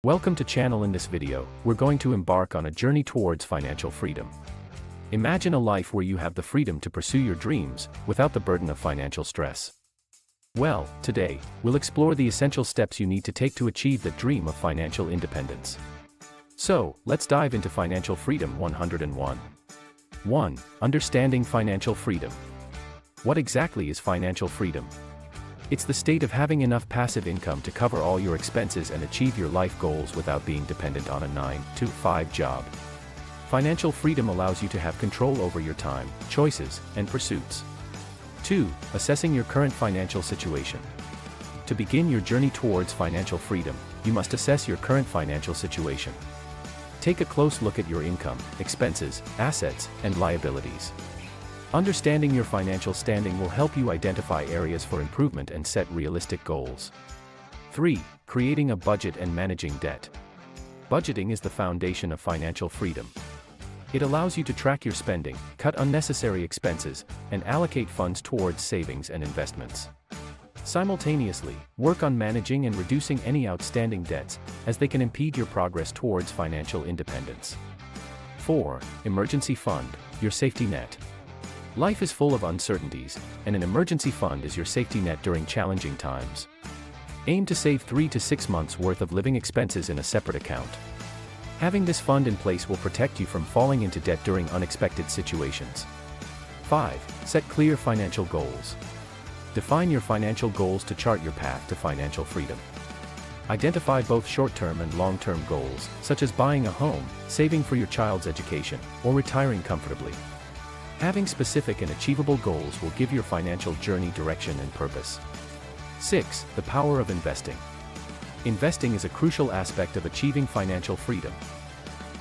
Welcome to channel. In this video, we're going to embark on a journey towards financial freedom. Imagine a life where you have the freedom to pursue your dreams, without the burden of financial stress. Well, today, we'll explore the essential steps you need to take to achieve the dream of financial independence. So, let's dive into financial freedom 101. 1. Understanding financial freedom. What exactly is financial freedom? It's the state of having enough passive income to cover all your expenses and achieve your life goals without being dependent on a 9-to-5 job. Financial freedom allows you to have control over your time, choices, and pursuits. 2. Assessing your current financial situation. To begin your journey towards financial freedom, you must assess your current financial situation. Take a close look at your income, expenses, assets, and liabilities. Understanding your financial standing will help you identify areas for improvement and set realistic goals. 3. Creating a budget and managing debt. Budgeting is the foundation of financial freedom. It allows you to track your spending, cut unnecessary expenses, and allocate funds towards savings and investments. Simultaneously, work on managing and reducing any outstanding debts, as they can impede your progress towards financial independence. 4. Emergency fund, your safety net. Life is full of uncertainties, and an emergency fund is your safety net during challenging times. Aim to save 3 to 6 months' worth of living expenses in a separate account. Having this fund in place will protect you from falling into debt during unexpected situations. 5. Set clear financial goals. Define your financial goals to chart your path to financial freedom. Identify both short-term and long-term goals, such as buying a home, saving for your child's education, or retiring comfortably. Having specific and achievable goals will give your financial journey direction and purpose. 6. The power of investing. Investing is a crucial aspect of achieving financial freedom.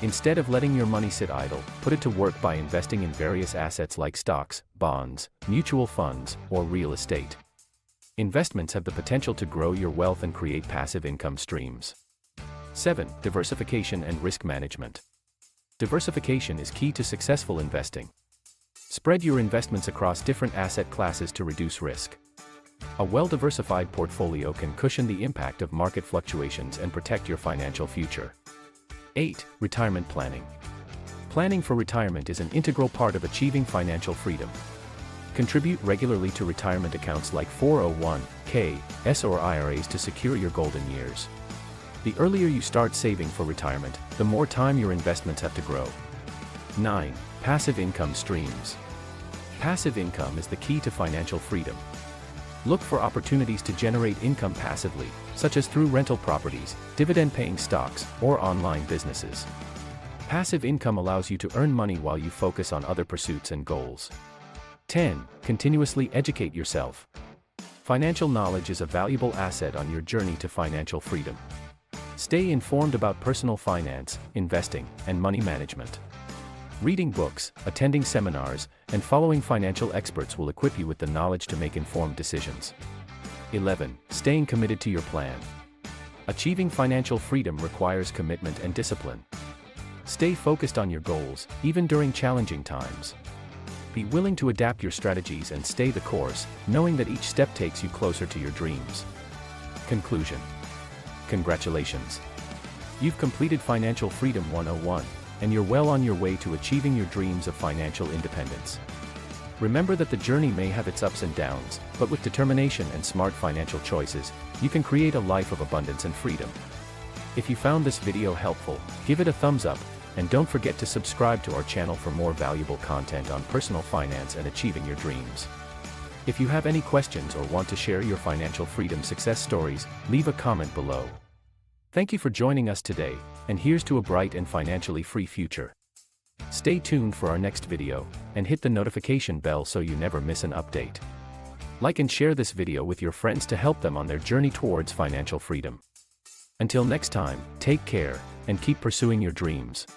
Instead of letting your money sit idle, put it to work by investing in various assets like stocks, bonds, mutual funds, or real estate. Investments have the potential to grow your wealth and create passive income streams. 7. Diversification and risk management. Diversification is key to successful investing. Spread your investments across different asset classes to reduce risk. A well-diversified portfolio can cushion the impact of market fluctuations and protect your financial future. 8. Retirement planning. Planning for retirement is an integral part of achieving financial freedom. Contribute regularly to retirement accounts like 401(k)s or IRAs to secure your golden years. The earlier you start saving for retirement, the more time your investments have to grow. 9. Passive income streams. Passive income is the key to financial freedom. Look for opportunities to generate income passively, such as through rental properties, dividend-paying stocks, or online businesses. Passive income allows you to earn money while you focus on other pursuits and goals. 10. Continuously educate yourself. Financial knowledge is a valuable asset on your journey to financial freedom. Stay informed about personal finance, investing, and money management. Reading books, attending seminars, and following financial experts will equip you with the knowledge to make informed decisions. 11. Staying committed to your plan. Achieving financial freedom requires commitment and discipline. Stay focused on your goals, even during challenging times. Be willing to adapt your strategies and stay the course, knowing that each step takes you closer to your dreams. Conclusion. Congratulations! You've completed Financial Freedom 101. And you're well on your way to achieving your dreams of financial independence. Remember that the journey may have its ups and downs, but with determination and smart financial choices, you can create a life of abundance and freedom. If you found this video helpful, give it a thumbs up, and don't forget to subscribe to our channel for more valuable content on personal finance and achieving your dreams. If you have any questions or want to share your financial freedom success stories, leave a comment below. Thank you for joining us today, and here's to a bright and financially free future. Stay tuned for our next video, and hit the notification bell so you never miss an update. Like and share this video with your friends to help them on their journey towards financial freedom. Until next time, take care, and keep pursuing your dreams.